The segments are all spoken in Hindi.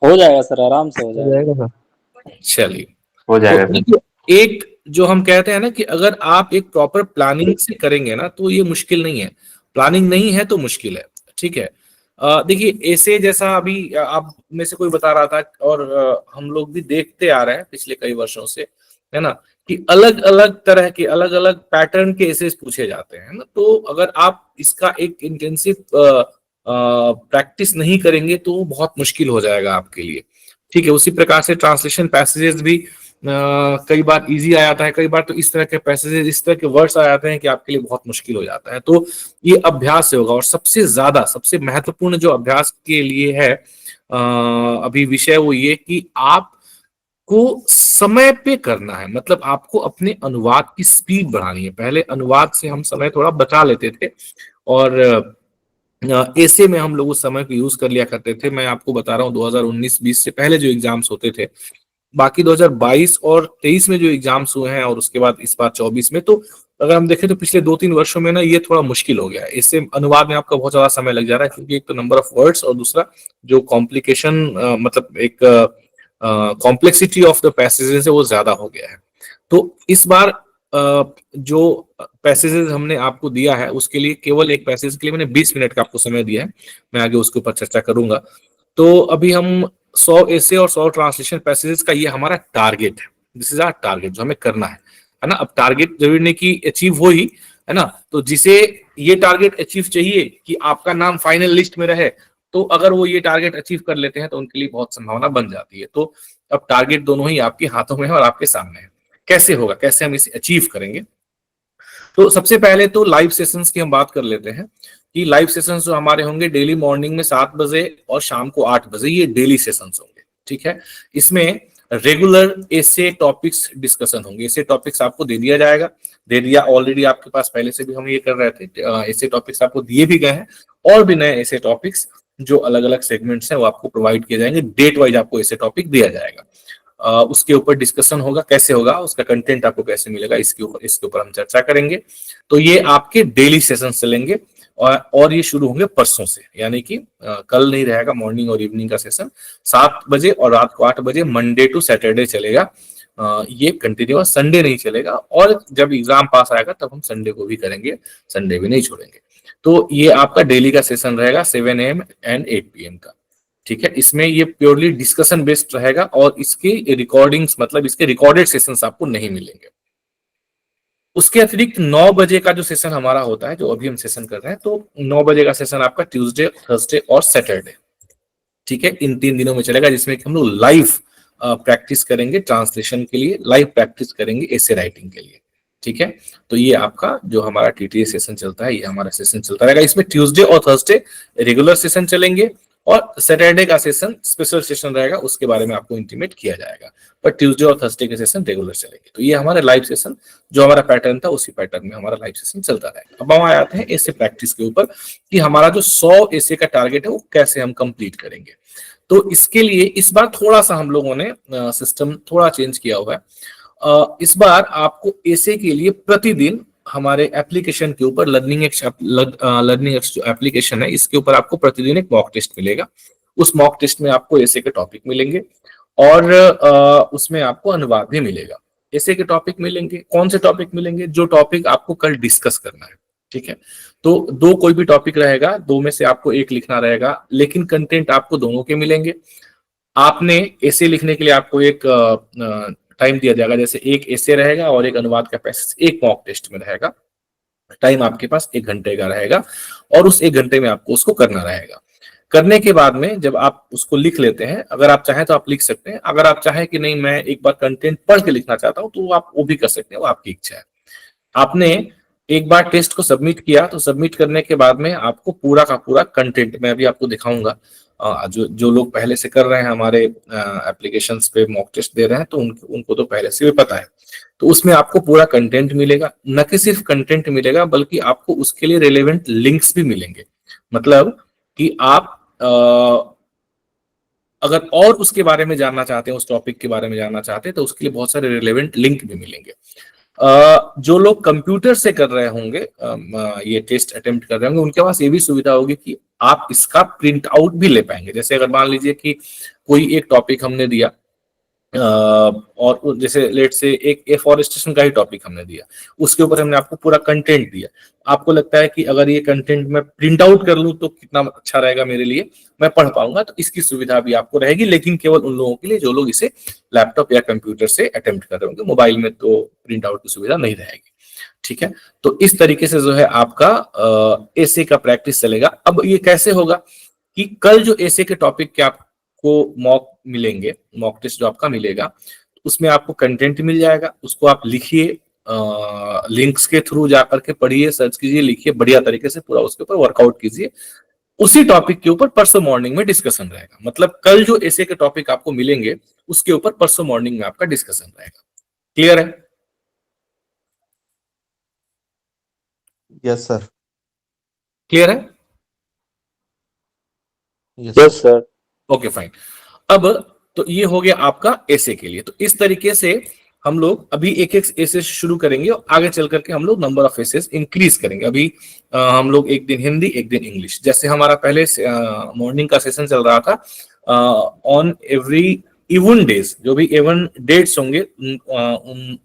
हो जाएगा सर, आराम से हो हो जाएगा। जाएगा सर। चलिए, हो तो जाएगा सर। देखिए, एक जो हम कहते हैं ना कि अगर आप एक प्रॉपर प्लानिंग से करेंगे ना तो ये मुश्किल नहीं है, प्लानिंग नहीं है तो मुश्किल है। ठीक है, देखिए ऐसे जैसा अभी आप में से कोई बता रहा था, और हम लोग भी देखते आ रहे हैं पिछले कई वर्षों से, है ना, कि अलग अलग तरह के अलग अलग पैटर्न के एसेस पूछे जाते हैं ना। तो अगर आप इसका एक इंटेंसिव प्रैक्टिस नहीं करेंगे तो बहुत मुश्किल हो जाएगा आपके लिए। ठीक है, उसी प्रकार से ट्रांसलेशन पैसेजेस भी कई बार इजी आ जाता है, कई बार तो इस तरह के पैसेजेस, इस तरह के वर्ड्स आ जाते हैं कि आपके लिए बहुत मुश्किल हो जाता है। तो ये अभ्यास से होगा, और सबसे ज्यादा सबसे महत्वपूर्ण जो अभ्यास के लिए है अभी विषय, वो ये कि आप को समय पे करना है। मतलब आपको अपने अनुवाद की स्पीड बढ़ानी है। पहले अनुवाद से हम समय थोड़ा बचा लेते थे, और ऐसे में हम लोग उस समय को यूज कर लिया करते थे। मैं आपको बता रहा हूँ 2019-20 से पहले जो एग्जाम्स होते थे, बाकी 2022 और 23 में जो एग्जाम्स हुए हैं, और उसके बाद इस बार 24 में, तो अगर हम देखें तो पिछले 2-3 वर्षों में ना ये थोड़ा मुश्किल हो गया है। इससे अनुवाद में आपका बहुत ज्यादा समय लग जा रहा है, क्योंकि एक तो नंबर ऑफ वर्ड्स, और दूसरा जो कॉम्प्लिकेशन, मतलब एक कॉम्प्लेक्सिटी ऑफ द पैसेजेस है वो ज्यादा हो गया है। तो इस बार जो पैसेजेस हमने आपको दिया है, उसके लिए केवल एक पैसेज के लिए मैंने 20 मिनट का आपको समय दिया है। मैं आगे उसके ऊपर चर्चा करूंगा। तो अभी हम 100 ऐसे और 100 ट्रांसलेशन पैसेजेस का ये हमारा टारगेट है। दिस इज आवर टारगेट, जो हमें करना है ना। अब टारगेट जरूरी नहीं कि अचीव हो ही, है ना। तो जिसे ये टारगेट अचीव चाहिए कि आपका नाम फाइनल लिस्ट में रहे, तो अगर वो ये टारगेट अचीव कर लेते हैं तो उनके लिए बहुत संभावना बन जाती है। तो अब टारगेट दोनों ही आपके हाथों में है और आपके सामने है। कैसे होगा, कैसे हम इसे अचीव करेंगे? तो सबसे पहले तो लाइव सेशंस की हम बात कर लेते हैं, कि लाइव सेशंस जो हमारे होंगे डेली मॉर्निंग में 7 बजे और शाम को 8 बजे, ये डेली सेशंस होंगे। ठीक है, इसमें रेगुलर ऐसे टॉपिक्स डिस्कशन होंगे। ऐसे टॉपिक्स आपको दे दिया जाएगा, दे दिया ऑलरेडी आपके पास, पहले से भी हम ये कर रहे थे। ऐसे टॉपिक्स आपको दिए भी गए हैं, और भी नए ऐसे टॉपिक्स जो अलग अलग सेगमेंट्स हैं वो आपको प्रोवाइड किए जाएंगे। डेट वाइज आपको ऐसे टॉपिक दिया जाएगा, उसके ऊपर डिस्कशन होगा। कैसे होगा, उसका कंटेंट आपको कैसे मिलेगा, इसके ऊपर हम चर्चा करेंगे। तो ये आपके डेली सेशन चलेंगे, और ये शुरू होंगे परसों से, यानी कि कल नहीं रहेगा मॉर्निंग और इवनिंग का सेशन। 7 बजे और रात को 8 बजे मंडे टू सैटरडे चलेगा। ये कंटिन्यूअस, संडे नहीं चलेगा। और जब एग्जाम पास आएगा तब हम संडे को भी करेंगे, संडे भी नहीं छोड़ेंगे। तो ये आपका डेली का सेशन रहेगा 7 AM एंड 8 PM का। ठीक है, इसमें ये प्योरली डिस्कशन बेस्ड रहेगा, और इसकी रिकॉर्डिंग्स, मतलब इसके रिकॉर्डेड सेशंस आपको नहीं मिलेंगे। उसके अतिरिक्त 9 बजे का जो सेशन हमारा होता है, जो अभी हम सेशन कर रहे हैं, तो 9 बजे का सेशन आपका ट्यूसडे, थर्सडे और सैटरडे, ठीक है, इन 3 दिनों में चलेगा, जिसमें कि हम लोग लाइव प्रैक्टिस करेंगे ट्रांसलेशन के लिए, लाइव प्रैक्टिस करेंगे ऐसे राइटिंग के लिए। ठीक है, तो ये आपका जो हमारा टीटीए सेशन चलता है, ये हमारा सेशन चलता रहेगा। इसमें ट्यूसडे और थर्सडे रेगुलर सेशन चलेंगे, और सैटरडे का सेशन स्पेशल सेशन रहेगा, उसके बारे में आपको इंटीमेट किया जाएगा। पर ट्यूसडे और थर्सडे के सेशन रेगुलर चलेंगे। तो ये हमारे लाइव सेशन, जो हमारा पैटर्न था उसी पैटर्न में हमारा लाइव सेशन चलता रहेगा। अब हम आ जाते हैं ऐसे प्रैक्टिस के ऊपर, कि हमारा जो 100 ऐसे का टारगेट है वो कैसे हम कंप्लीट करेंगे। तो इसके लिए इस बार थोड़ा सा हम लोगों ने सिस्टम थोड़ा चेंज किया हुआ है। इस बार आपको ऐसे के लिए प्रतिदिन हमारे एप्लीकेशन के ऊपर लर्निंग एक्स जो एप्लीकेशन है, इसके ऊपर आपको प्रतिदिन एक मॉक टेस्ट मिलेगा। उस मॉक टेस्ट में आपको ऐसे के टॉपिक मिलेंगे, और उसमें आपको अनुवाद भी मिलेगा। ऐसे के टॉपिक मिलेंगे, कौन से टॉपिक मिलेंगे? जो टॉपिक आपको कल डिस्कस करना है। ठीक है, तो दो कोई भी टॉपिक रहेगा, दो में से आपको एक लिखना रहेगा, लेकिन कंटेंट आपको दोनों के मिलेंगे। आपने ऐसे लिखने के लिए आपको एक टाइम दिया जाएगा, जैसे एक ऐसे रहेगा और एक अनुवाद का पैसेज एक मॉक टेस्ट में रहेगा। टाइम आपके पास 1 घंटे का रहेगा, और उस 1 घंटे में आपको उसको करना रहेगा। करने के बाद में जब आप उसको लिख लेते हैं, अगर आप चाहें तो आप लिख सकते हैं, अगर आप चाहें कि नहीं मैं एक बार कंटेंट पढ़ के लिखना चाहता हूं, तो आप वो भी कर सकते हैं, वो आपकी इच्छा है। आपने एक बार टेस्ट को सबमिट किया, तो सबमिट करने के बाद में आपको पूरा का पूरा कंटेंट मैं अभी आपको दिखाऊंगा। जो जो लोग पहले से कर रहे हैं, हमारे एप्लीकेशंस पे मॉक टेस्ट दे रहे हैं, तो उनको तो पहले से भी पता है। तो उसमें आपको पूरा कंटेंट मिलेगा, न कि सिर्फ कंटेंट मिलेगा, बल्कि आपको उसके लिए रिलेवेंट लिंक्स भी मिलेंगे। मतलब कि आप अगर और उसके बारे में जानना चाहते हैं, उस टॉपिक के बारे में जानना चाहते हैं, तो उसके लिए बहुत सारे रिलेवेंट लिंक भी मिलेंगे। जो लोग कंप्यूटर से कर रहे होंगे, ये टेस्ट अटेम्प्ट कर रहे होंगे, उनके पास ये भी सुविधा होगी कि आप इसका प्रिंट आउट भी ले पाएंगे। जैसे अगर मान लीजिए कि कोई एक टॉपिक हमने दिया, और जैसे लेट से एक एफॉरेस्टेशन का ही टॉपिक हमने दिया, उसके ऊपर हमने आपको पूरा कंटेंट दिया। आपको लगता है कि अगर ये कंटेंट मैं प्रिंट आउट कर लूं तो कितना अच्छा रहेगा मेरे लिए, मैं पढ़ पाऊंगा, तो इसकी सुविधा भी आपको रहेगी, लेकिन केवल उन लोगों के लिए जो लोग इसे लैपटॉप या कंप्यूटर से अटेम्प्ट कर रहे होंगे। मोबाइल में तो प्रिंट आउट की सुविधा नहीं रहेगी। ठीक है, तो इस तरीके से जो है आपका एसे का प्रैक्टिस चलेगा। अब ये कैसे होगा कि कल जो एसे के टॉपिक के आपको मॉक मिलेंगे, मॉक टेस्ट जो आपका मिलेगा, उसमें आपको कंटेंट मिल जाएगा, उसको आप लिखिए, लिंक्स के थ्रू जाकर के पढ़िए, सर्च कीजिए, लिखिए, बढ़िया तरीके से पूरा उसके ऊपर वर्कआउट कीजिए। उसी टॉपिक के ऊपर परसों मॉर्निंग में डिस्कशन रहेगा। मतलब कल जो एसे के टॉपिक आपको मिलेंगे उसके ऊपर परसों मॉर्निंग में आपका डिस्कशन रहेगा। क्लियर है? Yes sir. क्लियर है? Yes sir. Okay fine. अब तो ये हो गया आपका एसे के लिए। तो इस तरीके से हम लोग अभी एक एक एसे शुरू करेंगे और आगे चल करके हम लोग नंबर ऑफ एसेस इंक्रीज करेंगे। अभी हम लोग एक दिन हिंदी, एक दिन इंग्लिश, जैसे हमारा पहले मॉर्निंग का सेशन चल रहा था, ऑन एवरी इवन डेज, जो भी इवन डेट्स होंगे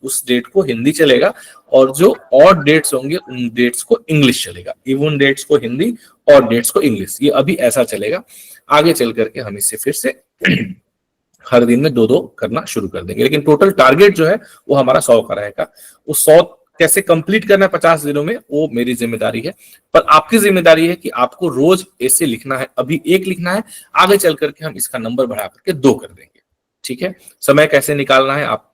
उस डेट को हिंदी चलेगा, और जो ऑड डेट्स होंगे उन डेट्स को इंग्लिश चलेगा। इवन डेट्स को हिंदी, ऑड डेट्स को इंग्लिश, ये अभी ऐसा चलेगा। आगे चल करके हम इससे फिर से हर दिन में 2-2 करना शुरू कर देंगे, लेकिन टोटल टारगेट जो है वो हमारा 100 का रहेगा। वो 100 कैसे कंप्लीट करना है 50 दिनों में, वो मेरी जिम्मेदारी है, पर आपकी जिम्मेदारी है कि आपको रोज ऐसे लिखना है। अभी एक लिखना है, आगे चल करके हम इसका नंबर बढ़ा करके 2 कर देंगे। ठीक है, समय कैसे निकालना है आप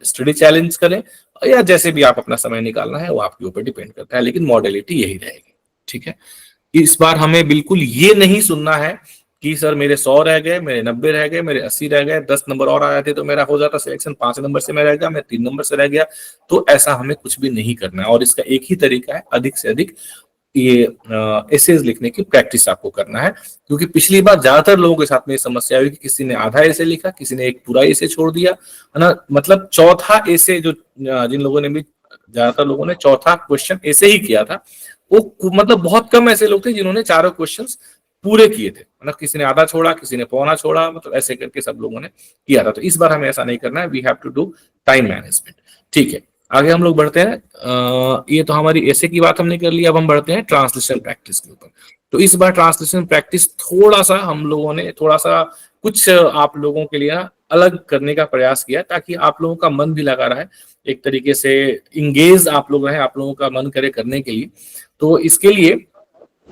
स्टडी चैलेंज करें, या जैसे भी आप अपना समय निकालना है वो आपके ऊपर डिपेंड करता है, लेकिन मॉडलिटी यही रहेगी। ठीक है, इस बार हमें बिल्कुल ये नहीं सुनना है कि सर मेरे 100 रह गए, मेरे 90 रह गए, मेरे 80 रह गए, 10 नंबर और आ जाते तो मेरा हो जाता सिलेक्शन, 5 नंबर से मैं रह गया, मैं 3 नंबर से रह गया। तो ऐसा हमें कुछ भी नहीं करना है, और इसका एक ही तरीका है, अधिक से अधिक ये एसेज लिखने की प्रैक्टिस आपको करना है। क्योंकि पिछली बार ज्यादातर लोगों के साथ में ये समस्या हुई कि किसी ने आधा एसे लिखा, किसी ने एक पूरा एसे छोड़ दिया, है ना। मतलब चौथा एसे जो जिन लोगों ने भी, ज्यादातर लोगों ने चौथा क्वेश्चन ऐसे ही किया था, वो मतलब बहुत कम ऐसे लोग थे जिन्होंने चारों क्वेश्चंस पूरे किए थे। मतलब किसी ने आधा छोड़ा, किसी ने पौना छोड़ा, मतलब ऐसे करके सब लोगों ने किया था। तो इस बार हमें ऐसा नहीं करना है, we have to do time management. ठीक है, आगे हम लोग बढ़ते हैं। ये तो हमारी ऐसे की बात हमने कर ली। अब हम बढ़ते हैं ट्रांसलेशन प्रैक्टिस के ऊपर। तो इस बार ट्रांसलेशन प्रैक्टिस थोड़ा सा हम लोगों ने थोड़ा सा कुछ आप लोगों के लिए अलग करने का प्रयास किया, ताकि आप लोगों का मन भी लगा रहे, एक तरीके से इंगेज आप लोग रहे, आप लोगों का मन करे करने के लिए। तो इसके लिए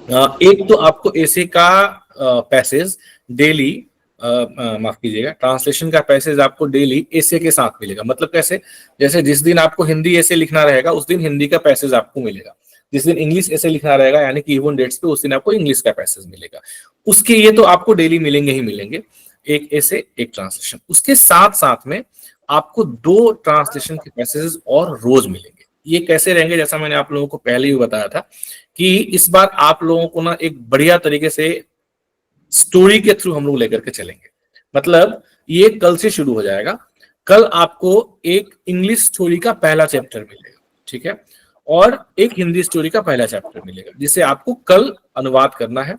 एक तो आपको ऐसे का पैसेज डेली, माफ कीजिएगा, ट्रांसलेशन का पैसेज आपको डेली ऐसे के साथ मिलेगा। मतलब कैसे? जैसे जिस दिन आपको हिंदी ऐसे लिखना रहेगा उस दिन हिंदी का पैसेज आपको मिलेगा, जिस दिन इंग्लिश ऐसे लिखना रहेगा यानी कि इवन डेट्स पे, उस दिन आपको इंग्लिश का पैसेज मिलेगा। उसके ये तो आपको डेली मिलेंगे ही मिलेंगे, एक ऐसे एक ट्रांसलेशन। उसके साथ साथ में आपको 2 ट्रांसलेशन के पैसेज और रोज मिलेंगे। ये कैसे रहेंगे? जैसा मैंने आप लोगों को पहले ही बताया था कि इस बार आप लोगों को ना एक बढ़िया तरीके से स्टोरी के थ्रू हम लोग लेकर के चलेंगे। मतलब ये कल से शुरू हो जाएगा। कल आपको एक इंग्लिश स्टोरी का पहला चैप्टर मिलेगा, ठीक है, और एक हिंदी स्टोरी का पहला चैप्टर मिलेगा, जिसे आपको कल अनुवाद करना है।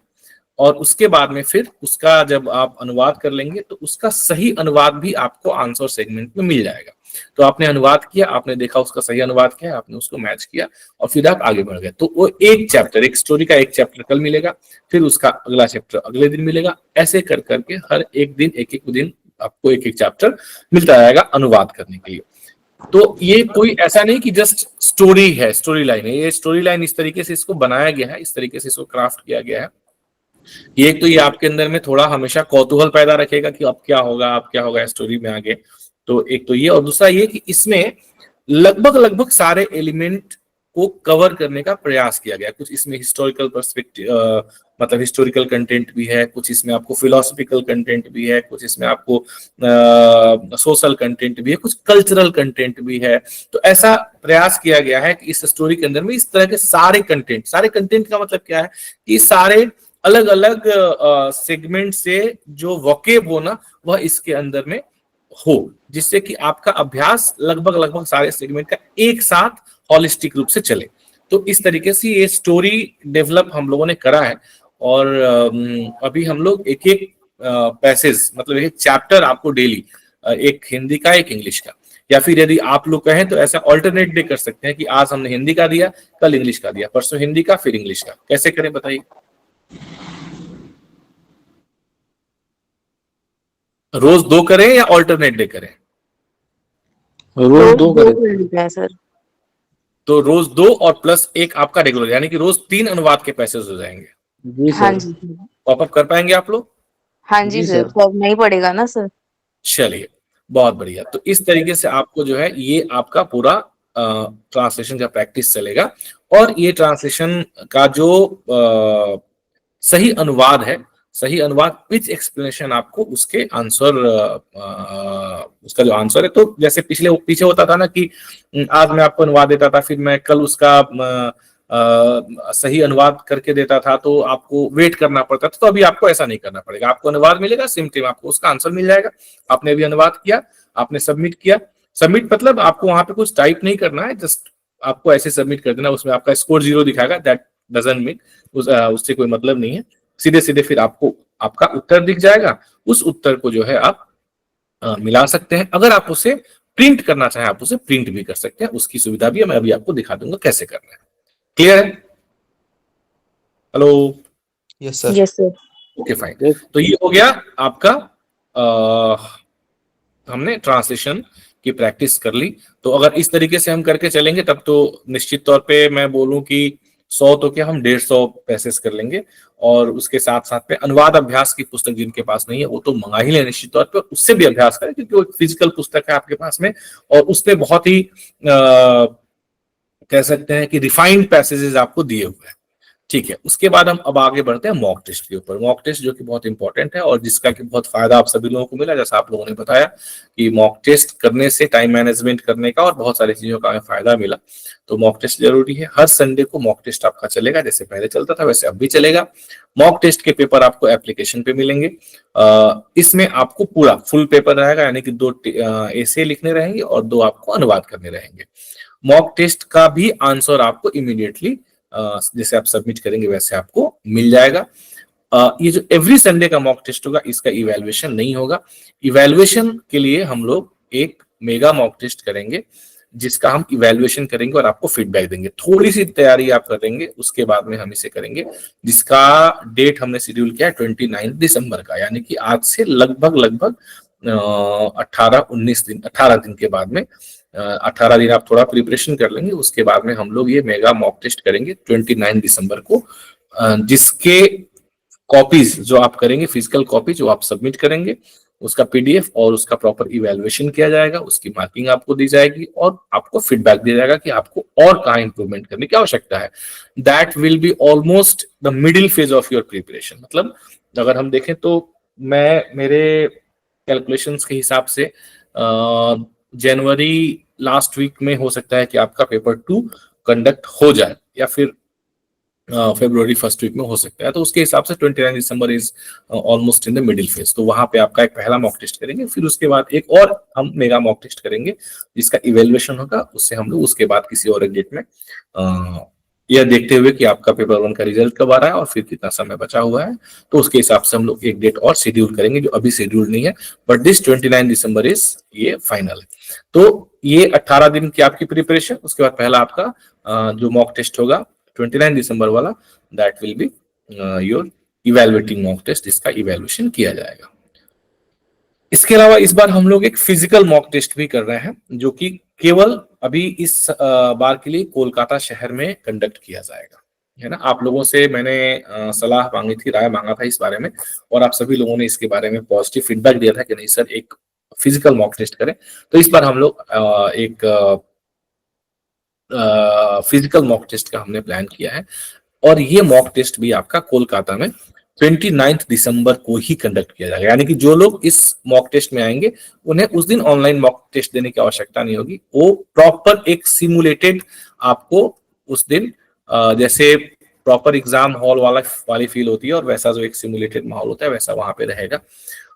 और उसके बाद में फिर उसका जब आप अनुवाद कर लेंगे तो उसका सही अनुवाद भी आपको आंसर सेगमेंट में मिल जाएगा। तो आपने अनुवाद किया, आपने देखा उसका सही अनुवाद क्या है, आपने उसको मैच किया और फिर आप आगे बढ़ गए। तो वो एक चैप्टर, एक स्टोरी का एक चैप्टर कल मिलेगा, फिर उसका अगला चैप्टर अगले दिन मिलेगा। ऐसे कर करके हर एक दिन एक एक दिन आपको एक एक चैप्टर मिलता रहेगा अनुवाद करने के लिए। तो ये कोई ऐसा नहीं कि जस्ट स्टोरी है, स्टोरी लाइन है। ये स्टोरी लाइन इस तरीके से इसको बनाया गया है, इस तरीके से इसको क्राफ्ट किया गया है। ये एक तो ये आपके अंदर में थोड़ा हमेशा कौतूहल पैदा रखेगा कि अब क्या होगा, अब क्या होगा स्टोरी में आगे। तो एक तो ये, और दूसरा ये कि इसमें लगभग लगभग सारे एलिमेंट को कवर करने का प्रयास किया गया। कुछ इसमें हिस्टोरिकल पर्सपेक्टिव, मतलब हिस्टोरिकल कंटेंट भी है, कुछ इसमें आपको फिलोसफिकल कंटेंट भी है, कुछ इसमें आपको सोशल कंटेंट भी है, कुछ कल्चरल कंटेंट भी है। तो ऐसा प्रयास किया गया है कि इस स्टोरी के अंदर में इस तरह के सारे कंटेंट का मतलब क्या है कि सारे अलग अलग सेगमेंट से जो वोकेब हो ना, वह इसके अंदर में हो, जिससे कि आपका अभ्यास लगभग लगभग सारे सेगमेंट का एक साथ होलिस्टिक रूप से चले। तो इस तरीके से ये स्टोरी डेवलप हम लोगों ने करा है। और अभी हम लोग एक एक पैसेज, मतलब एक चैप्टर आपको डेली, एक हिंदी का एक इंग्लिश का, या फिर यदि आप लोग कहें तो ऐसा ऑल्टरनेट डे कर सकते हैं कि आज हमने हिंदी का दिया, कल इंग्लिश का दिया, परसों हिंदी का फिर इंग्लिश का। कैसे करें बताइए? रोज 2 करें या ऑल्टरनेट डे करें? रोज 2 करें सर। तो रोज 2 और प्लस 1 आपका रेगुलर, यानी कि रोज 3 अनुवाद के पैसेज हो जाएंगे। जी हाँ सर। जी पॉपअप कर पाएंगे आप लोग? हाँ जी जी सर, सर। करना ही पड़ेगा ना सर। चलिए, बहुत बढ़िया। तो इस तरीके से आपको जो है ये आपका पूरा ट्रांसलेशन का प्रैक्टिस चलेगा। और ये ट्रांसलेशन का जो सही अनुवाद है, सही अनुवाद विथ एक्सप्लेनेशन, आपको उसके आंसर, उसका जो आंसर है, तो जैसे पीछे होता था ना कि आज मैं आपको अनुवाद देता था, फिर मैं कल उसका सही अनुवाद करके देता था, तो आपको वेट करना पड़ता था। तो अभी आपको ऐसा नहीं करना पड़ेगा, आपको अनुवाद मिलेगा, सेम टाइम आपको उसका आंसर मिल जाएगा। आपने अभी अनुवाद किया, आपने सबमिट किया। सबमिट मतलब आपको वहां पे कुछ टाइप नहीं करना है, जस्ट आपको ऐसे सबमिट कर देना। उसमें आपका स्कोर 0 दिखाएगा, दैट डजंट मीन, उससे कोई मतलब नहीं है। सीधे सीधे फिर आपको आपका उत्तर दिख जाएगा। उस उत्तर को जो है आप मिला सकते हैं। अगर आप उसे प्रिंट करना चाहें, आप उसे प्रिंट भी कर सकते हैं, उसकी सुविधा भी मैं अभी आपको दिखा दूंगा कैसे करना है। क्लियर है? Hello? Yes sir. Yes sir. Okay fine. तो ये हो गया आपका, हमने ट्रांसलेशन की प्रैक्टिस कर ली। तो अगर इस तरीके से हम करके चलेंगे तब तो निश्चित तौर पे मैं बोलूं कि 100 तो क्या, हम 150 पैसेज कर लेंगे। और उसके साथ साथ में अनुवाद अभ्यास की पुस्तक जिनके पास नहीं है वो तो मंगा ही ले निश्चित तौर पे, उससे भी अभ्यास करें, क्योंकि वो फिजिकल पुस्तक है आपके पास में। और उसपे बहुत ही कह सकते हैं कि रिफाइंड पैसेजेस आपको दिए हुए हैं। ठीक है, उसके बाद हम अब आगे बढ़ते हैं मॉक टेस्ट के ऊपर। मॉक टेस्ट जो कि बहुत इंपॉर्टेंट है और जिसका कि बहुत फायदा आप सभी लोगों को मिला, जैसा आप लोगों ने बताया कि मॉक टेस्ट करने से टाइम मैनेजमेंट करने का और बहुत सारी चीजों का हमें फायदा मिला। तो मॉक टेस्ट जरूरी है। हर संडे को मॉक टेस्ट आपका चलेगा, जैसे पहले चलता था वैसे अब भी चलेगा। मॉक टेस्ट के पेपर आपको एप्लीकेशन पे मिलेंगे। इसमें आपको पूरा फुल पेपर रहेगा, यानी कि 2 एसे लिखने रहेंगे और 2 आपको अनुवाद करने रहेंगे। मॉक टेस्ट का भी आंसर आपको इमीडिएटली जैसे आप सबमिट करेंगे वैसे आपको मिल जाएगा। ये जो एवरी संडे का मॉक टेस्ट होगा, इसका इवैल्यूएशन नहीं होगा। इवैल्यूएशन के लिए हम लोग एक मेगा मॉक टेस्ट करेंगे, जिसका हम इवैल्यूएशन करेंगे और आपको फीडबैक देंगे। थोड़ी सी तैयारी आप करेंगे, उसके बाद में हम इसे करेंगे, जिसका डेट हमने शेड्यूल किया है 29 दिसंबर का, यानी कि आज से लगभग लगभग 18 दिन के बाद में, 18 दिन आप थोड़ा प्रिपरेशन कर लेंगे, उसके बाद में हम लोग ये मेगा मॉक टेस्ट करेंगे 29 दिसंबर को। जिसके कॉपीज जो आप करेंगे, फिजिकल कॉपी जो आप सबमिट करेंगे, उसका पीडीएफ और उसका प्रॉपर इवैल्यूएशन किया जाएगा, उसकी मार्किंग आपको दी जाएगी और आपको फीडबैक दिया जाएगा कि आपको और कहाँ इंप्रूवमेंट करने की आवश्यकता है। That will be almost the middle phase of your preparation. मतलब अगर हम देखें तो मैं मेरे कैलकुलेशंस के हिसाब से जनवरी लास्ट वीक में हो सकता है कि आपका पेपर 2 कंडक्ट हो जाए, या फिर फरवरी फर्स्ट वीक में हो सकता है। तो उसके हिसाब से 29 December is almost in the middle phase. तो वहां पे आपका एक पहला मॉक टेस्ट करेंगे, फिर उसके बाद एक और हम मेगा मॉक टेस्ट करेंगे जिसका इवेल्युएशन होगा। उससे हम लोग उसके बाद किसी और एक डेट में यह देखते हुए कि आपका पेपर 1 का रिजल्ट कब आ रहा है और फिर कितना समय बचा हुआ है, तो उसके हिसाब से हम लोग एक डेट और शेड्यूल करेंगे, जो अभी शेड्यूल नहीं है। बट दिस 29 दिसंबर इज ये फाइनल है। तो ये 18 दिन की आपकी प्रिपरेशन, उसके बाद पहला आपका जो मॉक टेस्ट होगा 29 दिसंबर वाला, that will be your evaluating mock test, इसका इवैल्यूएशन किया जाएगा। इसके अलावा इस बार हम लोग एक फिजिकल मॉक टेस्ट भी कर रहे हैं, जो कि केवल अभी इस बार के लिए कोलकाता शहर में कंडक्ट किया जाएगा, है ना। आप लोगों से मैंने सलाह मांगी थी, राय मांगा था इस बारे में, और आप सभी लोगों ने इसके बारे में पॉजिटिव फीडबैक दिया था कि नहीं सर एक फिजिकल मॉक टेस्ट करें। तो इस बार हम लोग एक फिजिकल मॉक टेस्ट का हमने प्लान किया है, और ये मॉक टेस्ट भी आपका कोलकाता में 29 दिसंबर को ही कंडक्ट किया जाएगा। यानी कि जो लोग इस मॉक टेस्ट में आएंगे उन्हें उस दिन ऑनलाइन मॉक टेस्ट देने की आवश्यकता नहीं होगी। वो प्रॉपर एक सिमुलेटेड आपको उस दिन जैसे प्रॉपर एग्जाम हॉल वाली फील होती है, और वैसा जो एक सिमुलेटेड माहौल होता है वैसा वहां पे रहेगा।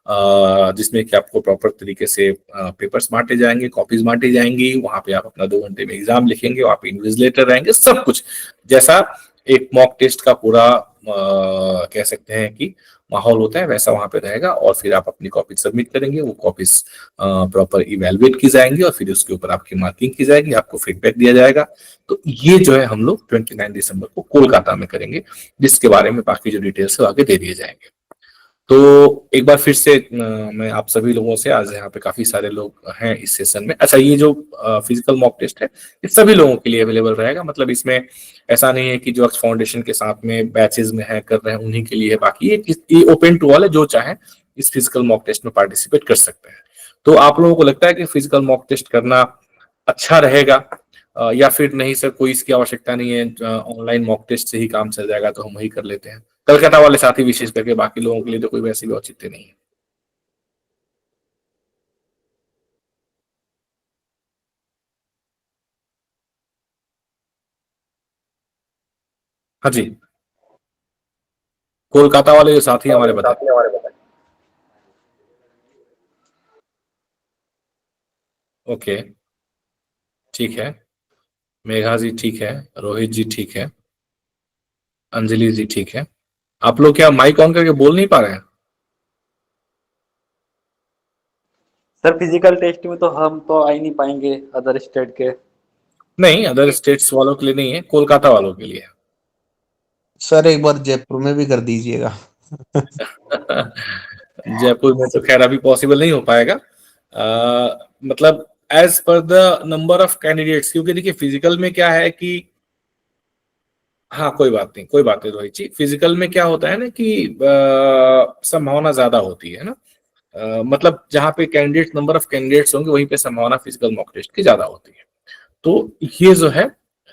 जिसमें कि आपको प्रॉपर तरीके से पेपर्स बांटे जाएंगे, कॉपीज बांटी जाएंगी, वहां पे आप अपना 2 घंटे में एग्जाम लिखेंगे, वहां पे इन्विजिलेटर रहेंगे, सब कुछ जैसा एक मॉक टेस्ट का पूरा कह सकते हैं कि माहौल होता है वैसा वहां पे रहेगा। और फिर आप अपनी कॉपी सबमिट करेंगे, वो कॉपीज प्रॉपर इवेलुएट की जाएंगी और फिर उसके ऊपर आपकी मार्किंग की जाएगी, आपको फीडबैक दिया जाएगा। तो ये जो है हम लोग 29 दिसंबर को कोलकाता में करेंगे, जिसके बारे में बाकी जो डिटेल्स है आगे दे दिए जाएंगे। तो एक बार फिर से मैं आप सभी लोगों से, आज यहाँ पे काफी सारे लोग हैं इस सेशन में। अच्छा, ये जो फिजिकल मॉक टेस्ट है ये सभी लोगों के लिए अवेलेबल रहेगा, मतलब इसमें ऐसा नहीं है कि जो अक्स फाउंडेशन के साथ में बैचेस में है कर रहे हैं उन्हीं के लिए है, बाकी ये ओपन टू ऑल है, जो चाहे इस फिजिकल मॉक टेस्ट में पार्टिसिपेट कर सकते हैं। तो आप लोगों को लगता है कि फिजिकल मॉक टेस्ट करना अच्छा रहेगा या फिर नहीं सर कोई इसकी आवश्यकता नहीं है, ऑनलाइन मॉक टेस्ट से ही काम चल जाएगा तो हम वही कर लेते हैं? कलकत्ता वाले साथी विशेष करके, बाकी लोगों के लिए तो कोई वैसी भी औचित्य नहीं है। हाँ जी, कोलकाता वाले जो साथी हमारे बताए। ओके, ठीक है। मेघा जी ठीक है, रोहित जी ठीक है, अंजलि जी ठीक है। आप लोग क्या माइक ऑन करके बोल नहीं पा रहे हैं? सर फिजिकल टेस्ट में तो हम तो आ ही नहीं पाएंगे अदर स्टेट के। नहीं, अदर स्टेट्स वालों के लिए नहीं है, कोलकाता वालों के लिए। सर एक बार जयपुर में भी कर दीजिएगा। जयपुर में तो खैर अभी पॉसिबल नहीं हो पाएगा, मतलब as per the number of candidates, क्योंकि देखिए फिजिकल में क्या है कि, हाँ कोई बात नहीं, कोई बात नहीं रोहित जी, फिजिकल में क्या होता है ना कि संभावना ज्यादा होती है ना, मतलब जहाँ पे कैंडिडेट नंबर ऑफ कैंडिडेट्स होंगे वहीं पे संभावना फिजिकल मॉक टेस्ट की ज्यादा होती है। तो ये जो है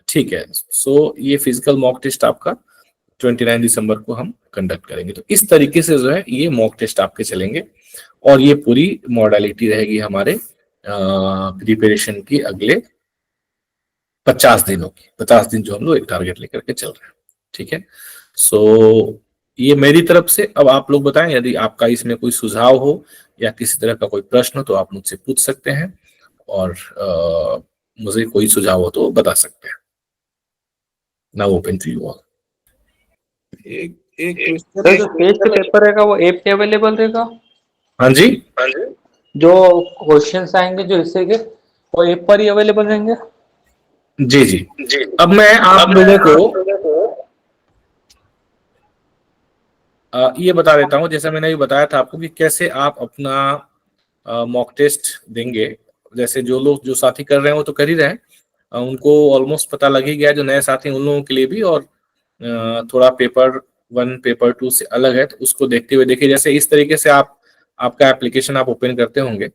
ठीक है, सो ये फिजिकल मॉक टेस्ट आपका 29 दिसंबर को हम कंडक्ट करेंगे। तो इस तरीके से जो है ये मॉक टेस्ट आपके चलेंगे और ये पूरी मॉडलिटी रहेगी हमारे प्रिपरेशन की अगले 50 दिनों की, 50 दिन जो हम लोग एक टारगेट लेकर के चल रहे हैं। ठीक है, सो ये मेरी तरफ से। अब आप लोग बताएं यदि आपका इसमें कोई सुझाव हो या किसी तरह का कोई प्रश्न हो तो आप मुझसे पूछ सकते हैं, और मुझे कोई सुझाव हो तो बता सकते हैं। Now open to you all. एक एक सर जो टेस्ट पेपर रहेगा वो ऐप पे अवेलेबल रहेगा? हाँ जी, जो क्वेश्चंस आएंगे जो इससे के वो ऐप पर ही अवेलेबल रहेंगे? जी जी। अब मैं आप लोगों को ये बता देता हूँ, जैसा मैंने भी बताया था आपको कि कैसे आप अपना मॉक टेस्ट देंगे। जैसे जो लोग जो साथी कर रहे हैं वो तो कर ही रहे हैं, उनको ऑलमोस्ट पता लग ही गया, जो नए साथी उन लोगों के लिए भी। और थोड़ा पेपर 1 पेपर 2 से अलग है, तो उसको देखते हुए देखिए, जैसे इस तरीके से आप आपका एप्लीकेशन आप ओपन करते होंगे,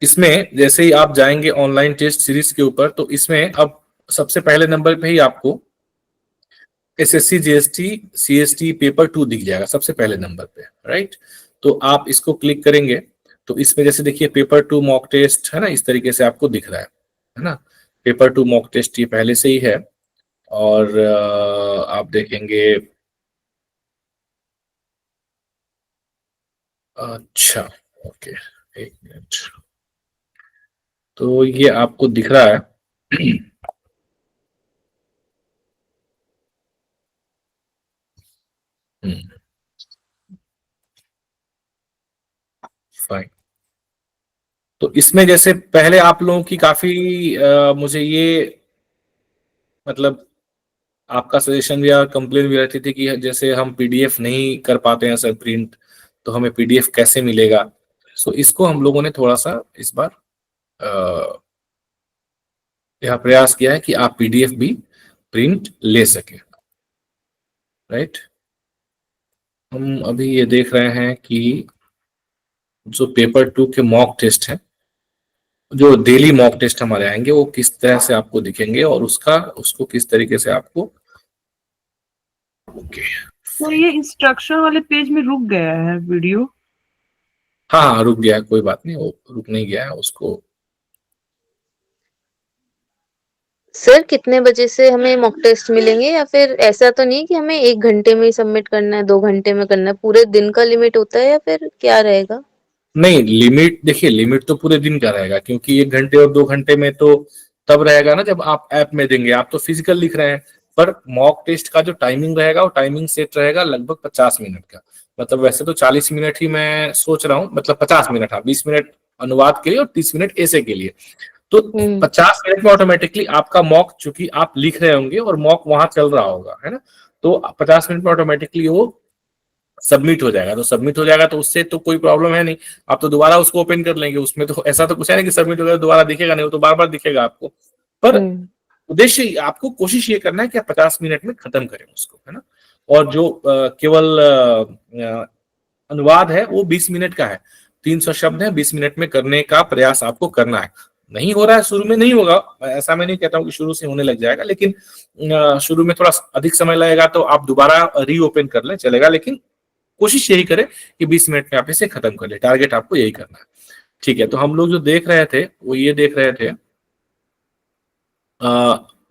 इसमें जैसे ही आप जाएंगे ऑनलाइन टेस्ट सीरीज के ऊपर, तो इसमें अब सबसे पहले नंबर पे ही आपको एसएससी जीएसटी सीएसटी पेपर 2 दिख जाएगा सबसे पहले नंबर पे, राइट? तो आप इसको क्लिक करेंगे तो इसमें जैसे देखिए पेपर 2 मॉक टेस्ट है ना, इस तरीके से आपको दिख रहा है ना। पेपर 2 मॉक टेस्ट ये पहले से ही है, और आप देखेंगे। अच्छा, ओके, एक मिनट, तो ये आपको दिख रहा है। फाइन। तो इसमें जैसे पहले आप लोगों की काफी मुझे ये मतलब आपका सजेशन भी और कंप्लेन भी रहती थी कि जैसे हम पीडीएफ नहीं कर पाते हैं सर प्रिंट, तो हमें पीडीएफ कैसे मिलेगा? सो इसको हम लोगों ने थोड़ा सा इस बार यह प्रयास किया है कि आप पीडीएफ भी प्रिंट ले सके, राइट? हम अभी ये देख रहे हैं कि जो पेपर 2 के मॉक टेस्ट है, जो डेली मॉक टेस्ट हमारे आएंगे वो किस तरह से आपको दिखेंगे और उसको किस तरीके से आपको। ओके, तो ये इंस्ट्रक्शन वाले पेज में रुक गया है वीडियो। हाँ हाँ रुक गया है, कोई बात नहीं, वो रुक नहीं गया है, उसको सर कितने बजे से हमें मॉक टेस्ट मिलेंगे, या फिर ऐसा तो नहीं कि हमें 1 घंटे में ही सबमिट करना है, 2 घंटे में करना है, पूरे दिन का लिमिट होता है या फिर क्या रहेगा? नहीं, लिमिट देखिए, लिमिट तो पूरे दिन का रहेगा, क्योंकि 1 घंटे और 2 घंटे में तो तब रहेगा ना जब आप ऐप में देंगे, आप तो फिजिकल लिख रहे हैं। पर मॉक टेस्ट का जो टाइमिंग रहेगा वो टाइमिंग सेट रहेगा लगभग 50 मिनट का। मतलब वैसे तो 40 मिनट ही मैं सोच रहा हूँ, मतलब 50 मिनट, हाँ 20 मिनट अनुवाद के लिए और 30 मिनट ऐसे के लिए। तो 50 मिनट में ऑटोमेटिकली आपका मॉक, चूंकि आप लिख रहे होंगे और मॉक वहां चल रहा होगा, है ना, तो 50 मिनट में ऑटोमेटिकली वो सबमिट हो जाएगा। तो सबमिट हो जाएगा तो उससे तो कोई प्रॉब्लम है नहीं, आप तो दोबारा उसको ओपन कर लेंगे। उसमें तो ऐसा तो कुछ है नहीं कि सबमिट हो गया तो दोबारा दिखेगा नहीं, वो तो बार बार दिखेगा आपको। पर उद्देश्य आपको कोशिश ये करना है कि आप 50 मिनट में खत्म करें उसको, है ना। और जो केवल अनुवाद है वो 20 मिनट का है, 300 शब्द है, 20 मिनट में करने का प्रयास आपको करना है। नहीं हो रहा है, शुरू में नहीं होगा, ऐसा मैं नहीं कहता हूँ कि शुरू से होने लग जाएगा, लेकिन शुरू में थोड़ा अधिक समय लगेगा तो आप दोबारा रीओपन कर लें, चलेगा। लेकिन कोशिश यही करें कि 20 मिनट में आप इसे खत्म कर ले, टारगेट आपको यही करना है। ठीक है, तो हम लोग जो देख रहे थे वो ये देख रहे थे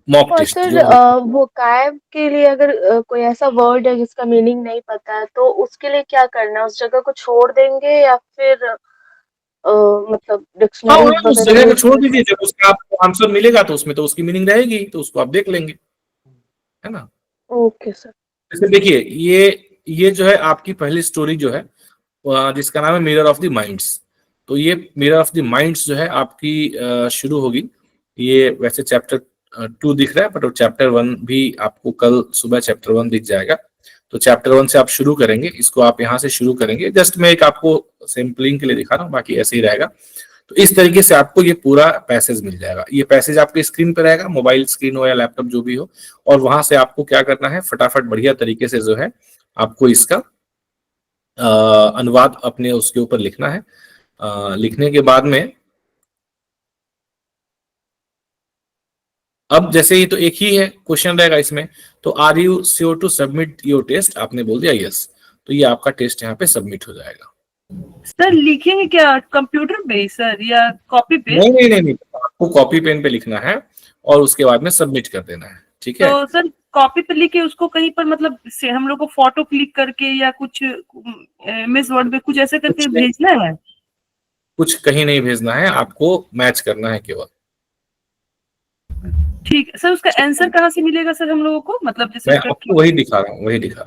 मॉक और टेस्ट सर जो वो कायब के लिए अगर कोई ऐसा वर्ड है जिसका मीनिंग नहीं पता है, तो उसके लिए क्या करना है? उस जगह को छोड़ देंगे या फिर मतलब हाँ, डिक्शनरी उस वगैरह जगह को यूज छोड़ कर दीजिए, सकते जब उसका आपको आंसर मिलेगा तो उसमें तो उसकी मीनिंग रहेगी, तो उसको आप देख लेंगे, है ना। हैं? Okay sir. जैसे देखिए, ये जो है आपकी पहली स्टोरी जो है जिसका नाम है मिरर ऑफ द माइंड्स। तो ये मिरर ऑफ द माइंड्स जो है आपकी शुरू होगी। ये वैसे चैप्टर 2 दिख रहा है, बट चैप्टर 1 भी आपको कल सुबह चैप्टर 1 दिख जाएगा। तो चैप्टर 1 से आप शुरू करेंगे, इसको आप यहाँ से शुरू करेंगे। जस्ट मैं एक आपको सैम्पलिंग के लिए दिखा रहा हूँ, बाकी ऐसे ही रहेगा। तो इस तरीके से आपको ये पूरा पैसेज मिल जाएगा। ये पैसेज आपके स्क्रीन पे रहेगा, मोबाइल स्क्रीन हो या लैपटॉप जो भी हो, और वहां से आपको क्या करना है, फटाफट बढ़िया तरीके से जो है आपको इसका अनुवाद अपने उसके ऊपर लिखना है। लिखने के बाद में अब जैसे ये तो एक ही है क्वेश्चन रहेगा इसमें, तो are you sure to submit your test, आपने बोल दिया यस, तो ये आपका टेस्ट यहाँ पे सबमिट हो जाएगा। सर लिखेंगे क्या कंप्यूटर पे सर या कॉपी पे? नहीं नहीं नहीं नहीं, आपको कॉपी पेन पे लिखना है और उसके बाद में सबमिट कर देना है, ठीक है। तो सर कॉपी पे लिख के उसको कहीं पर मतलब से हम लोग को फोटो क्लिक करके या कुछ एमएस वर्ड पे कुछ ऐसे करके कुछ नहीं, भेजना है? कुछ कहीं नहीं भेजना है, आपको मैच करना है केवल। ठीक है सर। उसका आंसर कहाँ से मिलेगा सर हम लोगों को, मतलब जैसे मैं उसका आपको वही दिखा रहा हूँ, वही दिखा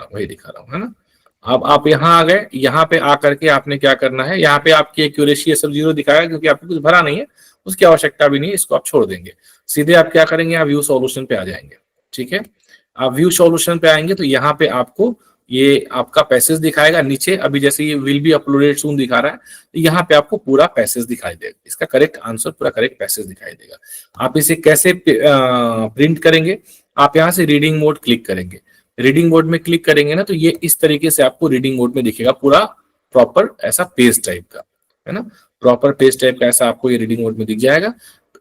रहा हूँ, है ना। अब आप यहाँ आ गए, यहाँ पे आकर के आपने क्या करना है, यहाँ पे आपकी एक्यूरेसी ये सब 0 दिखाएगा क्योंकि आपको कुछ भरा नहीं है, उसकी आवश्यकता भी नहीं है, इसको आप छोड़ देंगे। सीधे आप क्या करेंगे, आप व्यू सॉल्यूशन पे आ जाएंगे, ठीक है। आप व्यू सॉल्यूशन पे आएंगे तो यहाँ पे आपको ये आपका पैसेज दिखाएगा नीचे। अभी जैसे ये विल बी अपलोडेड सून दिखा रहा है, तो यहाँ पे आपको पूरा पैसेज दिखाई देगा, इसका करेक्ट आंसर, पूरा करेक्ट पैसेज दिखाई देगा। आप इसे कैसे प्रिंट करेंगे, आप यहाँ से रीडिंग मोड क्लिक करेंगे। रीडिंग मोड में क्लिक करेंगे ना, तो ये इस तरीके से आपको रीडिंग मोड में दिखेगा, पूरा प्रॉपर ऐसा पेज टाइप का, है ना। प्रॉपर पेज टाइप का ऐसा आपको ये रीडिंग मोड में दिख जाएगा।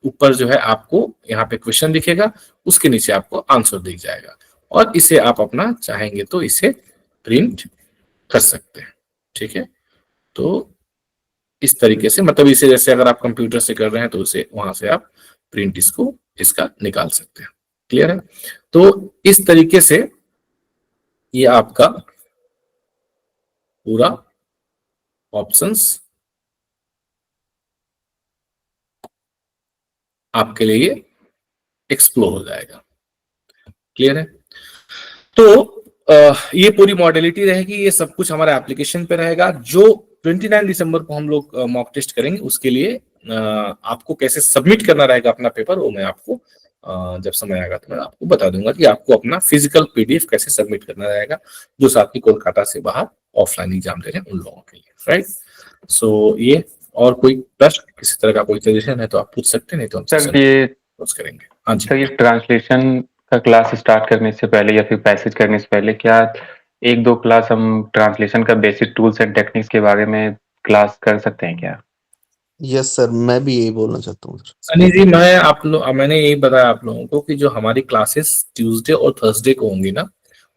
ऊपर जो है आपको यहाँ पे क्वेश्चन दिखेगा, उसके नीचे आपको आंसर दिख जाएगा, और इसे आप अपना चाहेंगे तो इसे प्रिंट कर सकते हैं, ठीक है। तो इस तरीके से, मतलब इसे जैसे अगर आप कंप्यूटर से कर रहे हैं तो उसे वहां से आप प्रिंट इसका निकाल सकते हैं। क्लियर है। तो इस तरीके से ये आपका पूरा ऑप्शंस आपके लिए एक्सप्लोर हो जाएगा। क्लियर है। तो ये पूरी मॉडलिटी रहेगी, ये सब कुछ हमारा एप्लीकेशन पे रहेगा। जो 29 दिसंबर को हम लोग मॉक टेस्ट करेंगे, उसके लिए आपको कैसे सबमिट करना रहेगा अपना पेपर, वो मैं आपको जब समय आएगा तो मैं आपको बता दूंगा कि आपको अपना फिजिकल पीडीएफ कैसे सबमिट करना रहेगा, जो साथ ही कोलकाता से बाहर ऑफलाइन एग्जाम दे रहे हैं उन लोगों के लिए, राइट। सो ये, और कोई प्रश्न, किसी तरह का कोई सजेशन है तो आप पूछ सकते हैं, नहीं तो हम सर ये करेंगे। हाँ जी सर, ये ट्रांसलेशन का क्लास स्टार्ट करने से पहले या फिर पैसेज करने से पहले क्या 1-2 क्लास हम ट्रांसलेशन का बेसिक टूल्स एंड टेक्निक्स के बारे में क्लास कर सकते हैं क्या? यस सर, मैं भी यही बोलना चाहता हूँ। सनी जी, मैंने यही बताया आप लोगों को कि जो हमारी क्लासेस ट्यूसडे और थर्सडे को होंगी ना,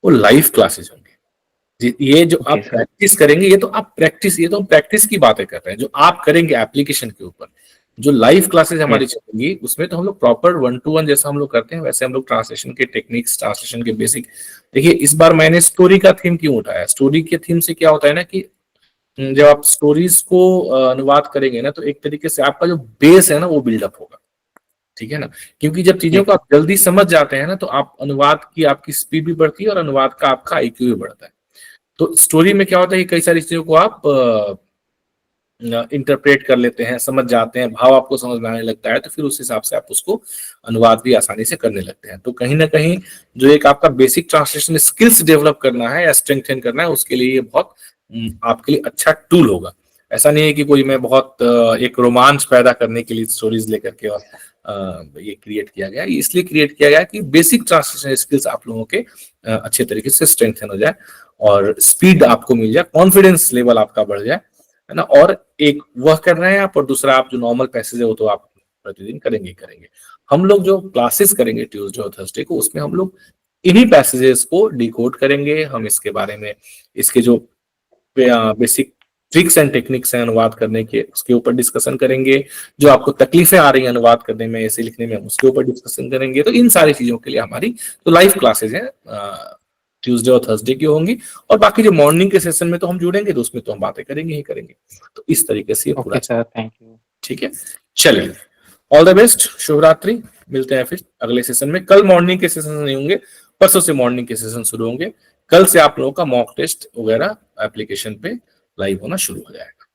वो लाइव क्लासेस होंगी। ये जो आप प्रैक्टिस करेंगे, ये तो हम प्रैक्टिस की बातें कर रहे हैं, जो आप करेंगे एप्लीकेशन के ऊपर। जो लाइव क्लासेस हमारी चलेंगी उसमें तो हम लोग प्रॉपर 1-to-1 जैसा हम लोग करते हैं वैसे हम लोग ट्रांसलेशन के टेक्निक्स, ट्रांसलेशन के बेसिक। देखिए इस बार मैंने स्टोरी का थीम क्यों उठाया, स्टोरी के थीम से क्या होता है ना कि जब आप स्टोरीज को अनुवाद करेंगे ना तो एक तरीके से आपका जो बेस है ना वो बिल्डअप होगा, ठीक है ना, क्योंकि जब चीजों को आप जल्दी समझ जाते हैं ना तो आप अनुवाद की आपकी स्पीड भी बढ़ती है और अनुवाद का आपका IQ भी बढ़ता है। तो स्टोरी में क्या होता है कि कई सारी चीजों को आप इंटरप्रेट कर लेते हैं, समझ जाते हैं, भाव आपको समझ में आने लगता है, तो फिर उस हिसाब से आप उसको अनुवाद भी आसानी से करने लगते हैं। तो कहीं ना कहीं जो एक आपका बेसिक ट्रांसलेशन स्किल्स डेवलप करना है या स्ट्रेंथन करना है उसके लिए ये बहुत आपके लिए अच्छा टूल होगा। ऐसा नहीं है कि कोई मैं बहुत एक रोमांच पैदा करने के लिए स्टोरीज लेकर के और ये क्रिएट किया गया, इसलिए क्रिएट किया गया कि बेसिक ट्रांसलेशन स्किल्स आप लोगों के अच्छे तरीके से स्ट्रेंथन हो जाए और स्पीड आपको मिल जाए, कॉन्फिडेंस लेवल आपका बढ़ जाए, है ना। और एक वह कर रहे हैं आप और दूसरा आप जो नॉर्मल पैसेज है वो तो आप प्रतिदिन करेंगे ही करेंगे। हम लोग जो क्लासेस करेंगे ट्यूसडे और थर्सडे को उसमें हम लोग इन्हीं पैसेजेस को डिकोड करेंगे, हम इसके बारे में इसके जो बेसिक ट्रिक्स एंड टेक्निक्स हैं अनुवाद करने के उसके ऊपर डिस्कशन करेंगे, जो आपको तकलीफें आ रही हैं अनुवाद करने में ऐसे लिखने में उसके ऊपर डिस्कशन करेंगे। तो इन सारी चीजों के लिए हमारी तो लाइव क्लासेज हैं ट्यूसडे और थर्सडे की होंगी और बाकी जो मॉर्निंग के सेशन में तो हम जुड़ेंगे तो उसमें तो हम बातें करेंगे ही करेंगे। तो इस तरीके से ओके सर, थैंक यू। ठीक है, चलिए ऑल द बेस्ट, शुभ रात्रि, मिलते हैं फिर अगले सेशन में। कल मॉर्निंग के सेशन नहीं होंगे, परसों से मॉर्निंग के सेशन शुरू होंगे। कल से आप लोगों का मॉक टेस्ट वगैरह एप्लीकेशन पे लाइव होना शुरू हो जाएगा।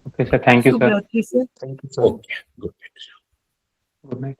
Okay sir, thank you sir. शुभ रात्रि sir. Thank you sir. Okay, good night. Good night.